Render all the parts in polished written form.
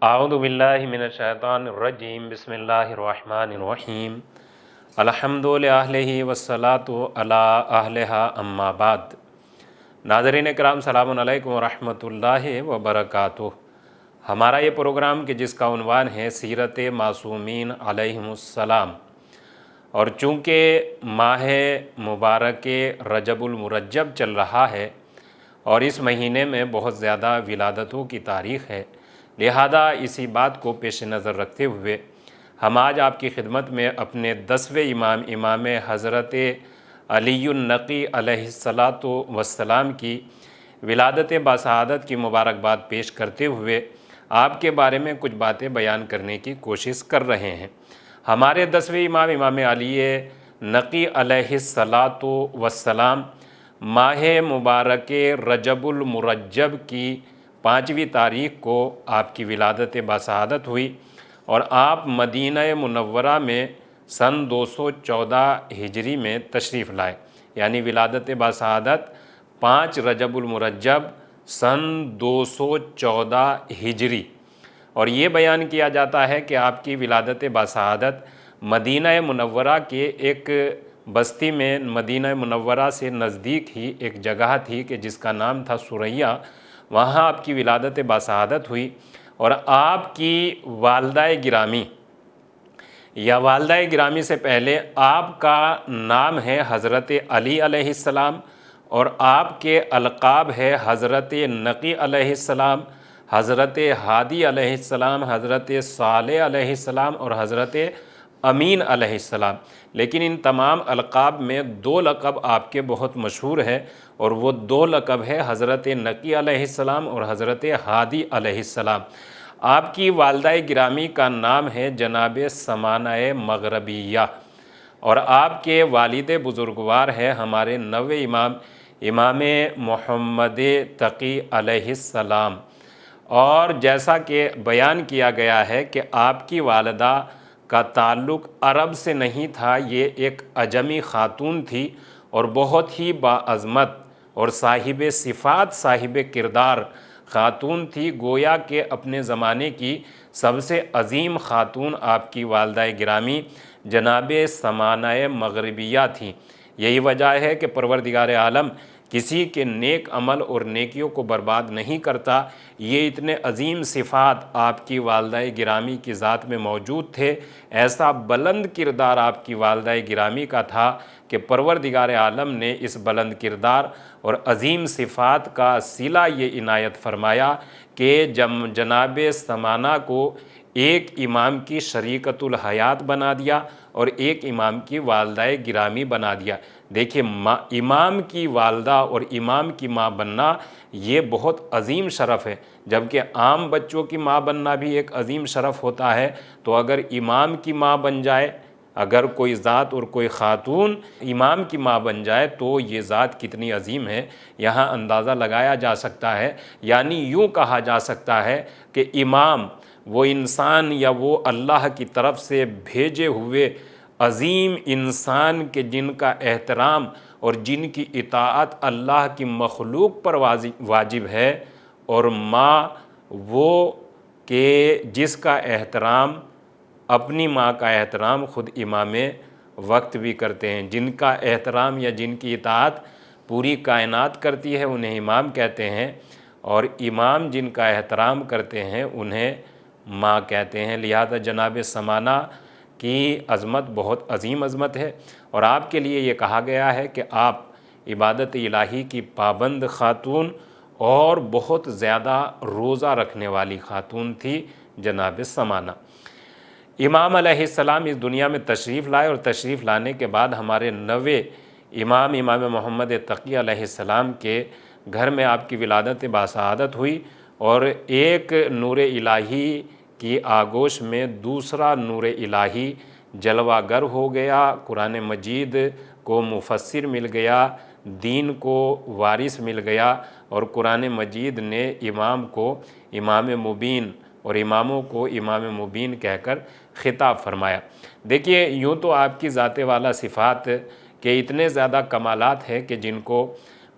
आऊज़ु बिल्लाहि मिनश शैतानिर रजीम बिस्मिल्लाहिर्रहमानिर्रहीम अलहम्दु लिल्लाहि वस्सलातु अला अहलिहा अम्मा बाद। नाज़रीन किराम सलामुन अलैकुम व रहमतुल्लाहि व बरकातुहू। हमारा ये प्रोग्राम कि जिसका उन्वान है सीरत मासूमीन अलैहिमुस्सलाम, और चूँकि माह मुबारक रजबुल मुरज्जब चल रहा है और इस महीने में बहुत ज़्यादा विलादतों की तारीख़ है, लिहाजा इसी बात को पेश नज़र रखते हुए हम आज आपकी खिदमत में अपने 10वें इमाम हज़रत अलीयुन नक़ी अलैहिस्सलातु वस्सलाम की विलादत बासआदत की मुबारकबाद पेश करते हुए आपके बारे में कुछ बातें बयान करने की कोशिश कर रहे हैं। हमारे 10वें इमाम अली नक़ी अलैहिस्सलातु वस्सलाम माह मुबारक रजबुल मुरज्जब की 5वीं तारीख़ को आपकी विलादत बासआदत हुई और आप मदीना मुनव्वरा में सन 214 हिजरी में तशरीफ़ लाए, यानी विलादत बासआदत 5 रजबुल मुरज्जब सन 214 हिजरी। और ये बयान किया जाता है कि आपकी विलादत बासआदत मदीना मुनव्वरा के एक बस्ती में, मदीना मुनव्वरा से नज़दीक ही एक जगह थी कि जिसका नाम था सुरैया, वहाँ आपकी विलादत बासआदत हुई। और आपकी वालदा गिरामी या वालदा गिरामी से पहले आपका नाम है हज़रत अली अलैहिस्सलाम और आपके अलक़ाब है हज़रत नक़ी अलैहिस्सलाम, हज़रत हादी अलैहिस्सलाम, हज़रत सालेह अलैहिस्सलाम और हज़रत अमीन अलैहिस्सलाम। लेकिन इन तमाम अलक़ाब में 2 लक़ब आपके बहुत मशहूर है और वो 2 लक़ब है हज़रत नक़ी अलैहिस्सलाम और हज़रत हादी अलैहिस्सलाम। आपकी वालदा गिरामी का नाम है जनाब समाना मग़रबिया और आपके वालिद बुज़ुर्गवार है हमारे 9वें इमाम मोहम्मद तक़ी अलैहिस्सलाम। और जैसा कि बयान किया गया है कि आपकी वालदा का ताल्लुक़ अरब से नहीं था, ये एक अजमी ख़ातून थी और बहुत ही बाअज़मत और साहिब सिफ़ात साहिब किरदार ख़ातून थी। गोया के अपने ज़माने की सबसे अज़ीम ख़ातून आपकी वालदा गिरामी जनाब समाना मग़रबिया थी। यही वजह है कि परवरदिगार आलम किसी के नेक अमल और नेकियों को बर्बाद नहीं करता। ये इतने अजीम सिफ़ात आपकी वालदा गिरामी की ज़ात में मौजूद थे, ऐसा बुलंद किरदार आपकी वालदा गिरामी का था कि परवरदिगार आलम ने इस बुलंद किरदार और अजीम सिफ़ात का सिला ये इनायत फरमाया कि जनाब समाना को एक इमाम की शरीकतुल हयात बना दिया और एक इमाम की वालदा गिरामी बना दिया। देखिए, इमाम की वालदा और इमाम की माँ बनना ये बहुत अजीम शरफ़ है, जबकि आम बच्चों की माँ बनना भी एक अजीम शरफ़ होता है। तो अगर इमाम की माँ बन जाए, अगर कोई ज़ात और कोई ख़ातून इमाम की माँ बन जाए तो ये ज़ात कितनी अजीम है, यहाँ अंदाज़ा लगाया जा सकता है। यानी यूँ कहा जा सकता है कि इमाम वो इंसान या वो अल्लाह की तरफ से भेजे हुए अज़ीम इंसान के जिनका एहतराम और जिनकी इताअत अल्लाह की मखलूक पर वाजिब है, और माँ वो के जिसका एहतराम, अपनी माँ का एहतराम ख़ुद इमाम वक्त भी करते हैं। जिनका एहतराम या जिनकी इताअत पूरी कायनात करती है उन्हें इमाम कहते हैं, और इमाम जिनका एहतराम करते हैं उन्हें माँ कहते हैं। लिहाजा जनाब समाना की अज़मत बहुत अजीम अज़मत है और आपके लिए ये कहा गया है कि आप इबादत इलाही की पाबंद ख़ातून और बहुत ज़्यादा रोज़ा रखने वाली ख़ातून थी जनाब समाना। इमाम अलैहिस्सलाम इस दुनिया में तशरीफ़ लाए और तशरीफ़ लाने के बाद हमारे 9वें इमाम मोहम्मद तक़ी अलैहिस्सलाम के घर में आपकी विलादत बासआदत हुई और एक नूर इलाही की आगोश में दूसरा नूर इलाही जलवागर हो गया। कुरान मजीद को मुफस्सिर मिल गया, दीन को वारिस मिल गया और कुरान मजीद ने इमाम को इमाम मुबीन और इमामों को इमाम मुबीन कहकर ख़िताब फरमाया। देखिए, यूँ तो आपकी ज़ाते वाला सिफ़ात के इतने ज़्यादा कमालात हैं कि जिनको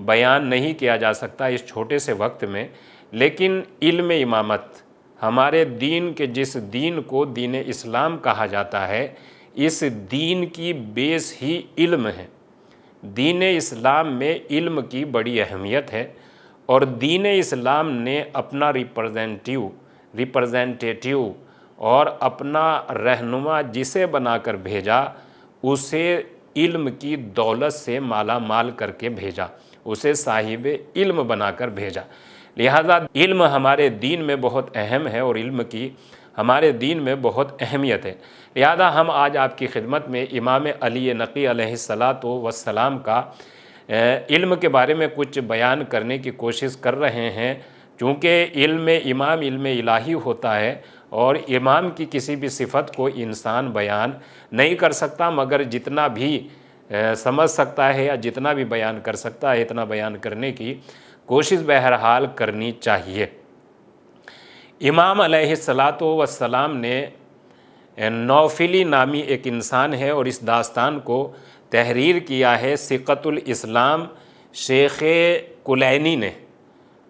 बयान नहीं किया जा सकता इस छोटे से वक्त में, लेकिन इल्म इमामत हमारे दीन के जिस दीन को दीन इस्लाम कहा जाता है, इस दीन की बेस ही इल्म है। दीन इस्लाम में इल्म की बड़ी अहमियत है और दीन इस्लाम ने अपना रिप्रेजेंटेटिव और अपना रहनुमा जिसे बनाकर भेजा, उसे इल्म की दौलत से माला माल करके भेजा, उसे साहिब इल्म बनाकर भेजा। लिहाजा इल्म हमारे दीन में बहुत अहम है और इल्म की हमारे दीन में बहुत अहमियत है। लिहाजा हम आज आपकी खिदमत में इमाम अली नक़ी अलैहिस्सलातु वस्सलाम का इल्म के बारे में कुछ बयान करने की कोशिश कर रहे हैं। चूँकि इल्म इमाम इल्म इलाही होता है और इमाम की किसी भी सिफ़त को इंसान बयान नहीं कर सकता, मगर जितना भी समझ सकता है या जितना भी बयान कर सकता है, इतना बयान करने की कोशिश बहरहाल करनी चाहिए। इमाम अलैहिस्सलातु वस्सलाम ने नौफिली नामी एक इंसान है और इस दास्तान को तहरीर किया है सिक़तुल इस्लाम शेख़ कुलैनी ने।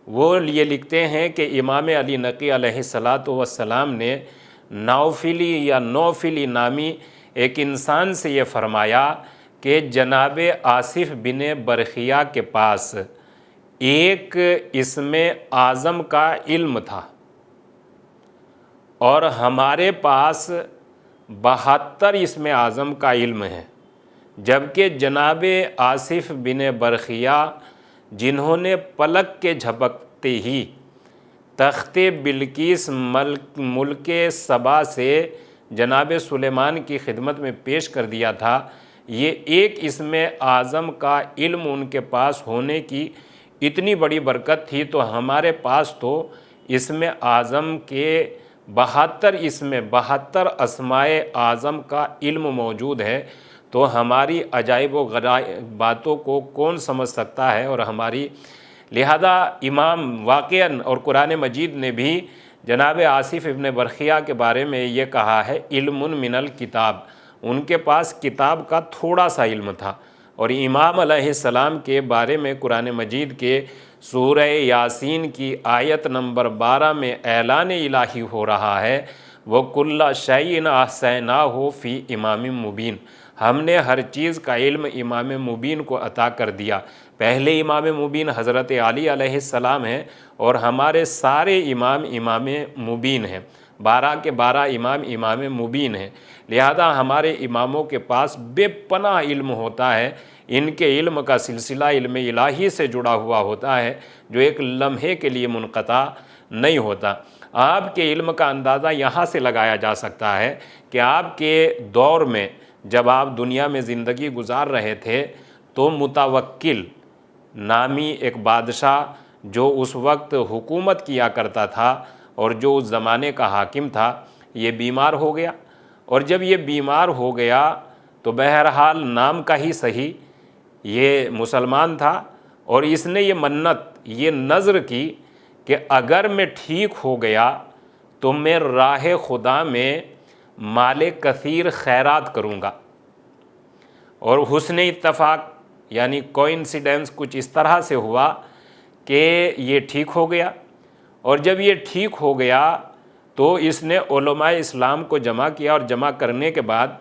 वो ये लिखते हैं कि इमाम अली नक़ी अलैहिस्सलातु वस्सलाम ने नौफिली नामी एक इंसान से ये फ़रमाया कि जनाब आसिफ़ बिन बरखिया के पास एक इसमें आज़म का इल्म था और हमारे पास 72 इसमें आज़म का इल्म है, जबकि जनाब आसिफ़ बिन बरखिया जिन्होंने पलक के झपकते ही तख्ते बिल्किस मुल्क सबा से जनाब सुलेमान की खिदमत में पेश कर दिया था, ये एक इसमें आज़म का इल्म उनके पास होने की इतनी बड़ी बरकत थी, तो हमारे पास तो इसमें आज़म के 72 अस्माए आज़म का इल्म मौजूद है। तो हमारी अजाइब व गराइब बातों को कौन समझ सकता है। और हमारी लिहाजा इमाम वाक़ियन और कुरान मजीद ने भी जनाब आसिफ़ इब्न बरखिया के बारे में ये कहा है, इल्मुन मिनल किताब, उनके पास किताब का थोड़ा सा इल्म था। और इमाम अलैहिस्सलाम के बारे में कुरान मजीद के सूरह यासीन की आयत नंबर 12 में ऐलान इलाही हो रहा है, वो कुल्ला शैइन अहसैनाहु फ़ी इमाम मुबीन, हमने हर चीज़ का इल्म इमाम मुबीन को अता कर दिया। पहले इमाम मुबीन हज़रत अली अलैहिस्सलाम हैं और हमारे सारे इमाम इमाम मुबीन हैं, 12 के 12 इमाम इमाम मुबीन हैं। लिहाजा हमारे इमामों के पास बेपनाह इल्म होता है, इनके इल्म का सिलसिला इल्म इलाही से जुड़ा हुआ होता है, जो एक लम्हे के लिए मुनक़ता नहीं होता। आपके इल्म का अंदाज़ा यहाँ से लगाया जा सकता है कि आपके दौर में जब आप दुनिया में ज़िंदगी गुजार रहे थे, तो मुतवक्किल नामी एक बादशाह जो उस वक्त हुकूमत किया करता था और जो उस ज़माने का हाकिम था, ये बीमार हो गया। और जब ये बीमार हो गया तो बहरहाल नाम का ही सही ये मुसलमान था और इसने ये मन्नत ये नज़र की कि अगर मैं ठीक हो गया तो मैं राह खुदा में माले कसीर खैरात करूँगा। और हुस्न इत्तफाक यानी कोइंसिडेंस कुछ इस तरह से हुआ कि ये ठीक हो गया। और जब ये ठीक हो गया तो इसने उलमाए इस्लाम को जमा किया और जमा करने के बाद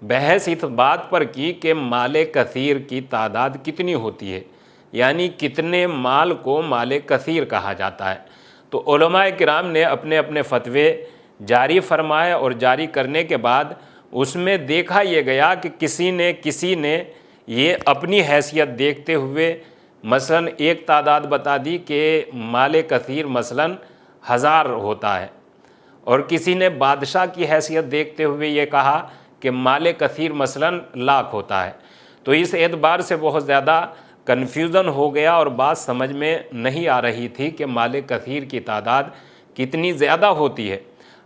बहस इस बात पर की कि माले कसीर की तादाद कितनी होती है, यानी कितने माल को माले कसीर कहा जाता है। तो उलमाए किराम ने अपने अपने फतवे जारी फरमाए और जारी करने के बाद उसमें देखा यह गया कि किसी ने ये अपनी हैसियत देखते हुए मसलन एक तादाद बता दी कि माले कसीर मसलन 1000 होता है, और किसी ने बादशाह की हैसियत देखते हुए ये कहा कि माले कसीर मसलन लाख होता है। तो इस एतबार से बहुत ज़्यादा कन्फ्यूज़न हो गया और बात समझ में नहीं आ रही थी कि माले कसीर की तादाद कितनी ज़्यादा होती है।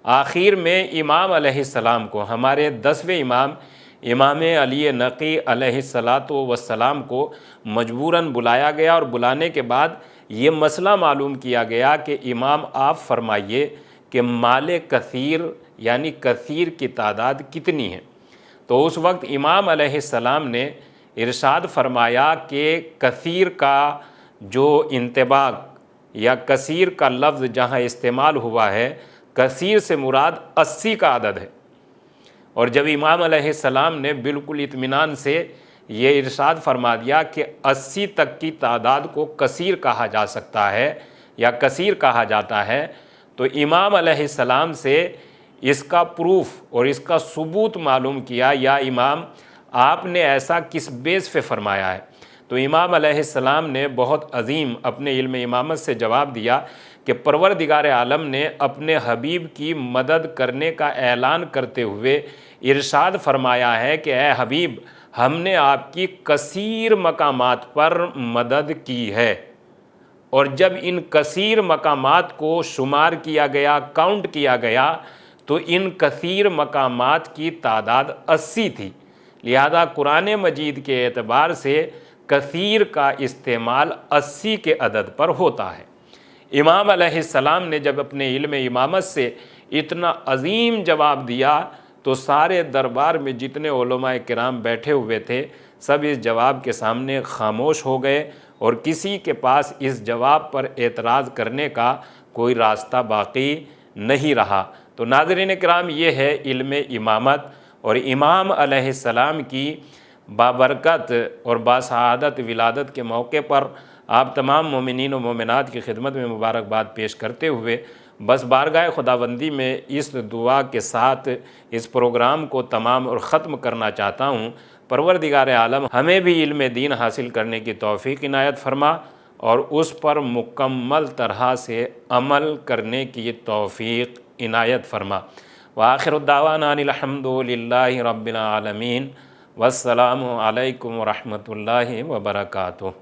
आखिर में इमाम अलैहिस्सलाम को, हमारे 10वें इमाम इमाम अली नक़ी अलैहिस्सलातु वस्सलाम को मजबूरन बुलाया गया और बुलाने के बाद ये मसला मालूम किया गया कि इमाम आप फरमाइए कि माले कसीर यानी कसीर की तादाद कितनी है। तो उस वक्त इमाम अलैहिस्सलाम ने इरशाद फरमाया कि कसीर का जो इंतबाक या कसीर का लफ्ज़ जहाँ इस्तेमाल हुआ है, कसीर से मुराद 80 का अदद है। और जब इमाम अलैहिस्सलाम ने बिल्कुल इत्मीनान से ये इरशाद फरमा दिया कि 80 तक की तादाद को कसीर कहा जा सकता है या कसीर कहा जाता है, तो इमाम अलैहिस्सलाम से इसका प्रूफ और इसका सबूत मालूम किया, या इमाम आपने ऐसा किस बेस पे फरमाया है। तो इमाम अलैहिस्सलाम ने बहुत अजीम अपने इल्म इमामत से जवाब दिया कि परवरदिगार आलम ने अपने हबीब की मदद करने का ऐलान करते हुए इरशाद फरमाया है कि ए हबीब, हमने आपकी कसीर मकामात पर मदद की है। और जब इन कसीर मकामात को शुमार किया गया, काउंट किया गया, तो इन कसीर मकामात की तादाद 80 थी। लिहाजा कुरान मजीद के एतबार से कसीर का इस्तेमाल 80 के अदद पर होता है। इमाम अलैहिस्सलाम ने जब अपने इल्म इमामत से इतना अजीम जवाब दिया, तो सारे दरबार में जितने उलमाए किराम बैठे हुए थे, सब इस जवाब के सामने खामोश हो गए और किसी के पास इस जवाब पर एतराज़ करने का कोई रास्ता बाकी नहीं रहा। तो नाज़रीन किराम, ये है इल्म इमामत और इमाम अलैहिस्सलाम की बाबरकत और बासआदत विलादत के मौके पर आप तमाम मोमिनीन और मोमिनात की खिदमत में मुबारकबाद पेश करते हुए बस बारगाह खुदाबंदी में इस दुआ के साथ इस प्रोग्राम को तमाम और ख़त्म करना चाहता हूँ। परवरदिगार आलम हमें भी इल्म दीन हासिल करने की तौफ़ीक़ इनायत फरमा और उस पर मुकम्मल तरह से अमल करने की तौफ़ीक़ इनायत फरमा। व आखिर दावाना अनिल हम्दुलिल्लाहि रब्बिल आलमीन। वस्सलामु अलैकुम व रहमतुल्लाहि व बरकातुहू।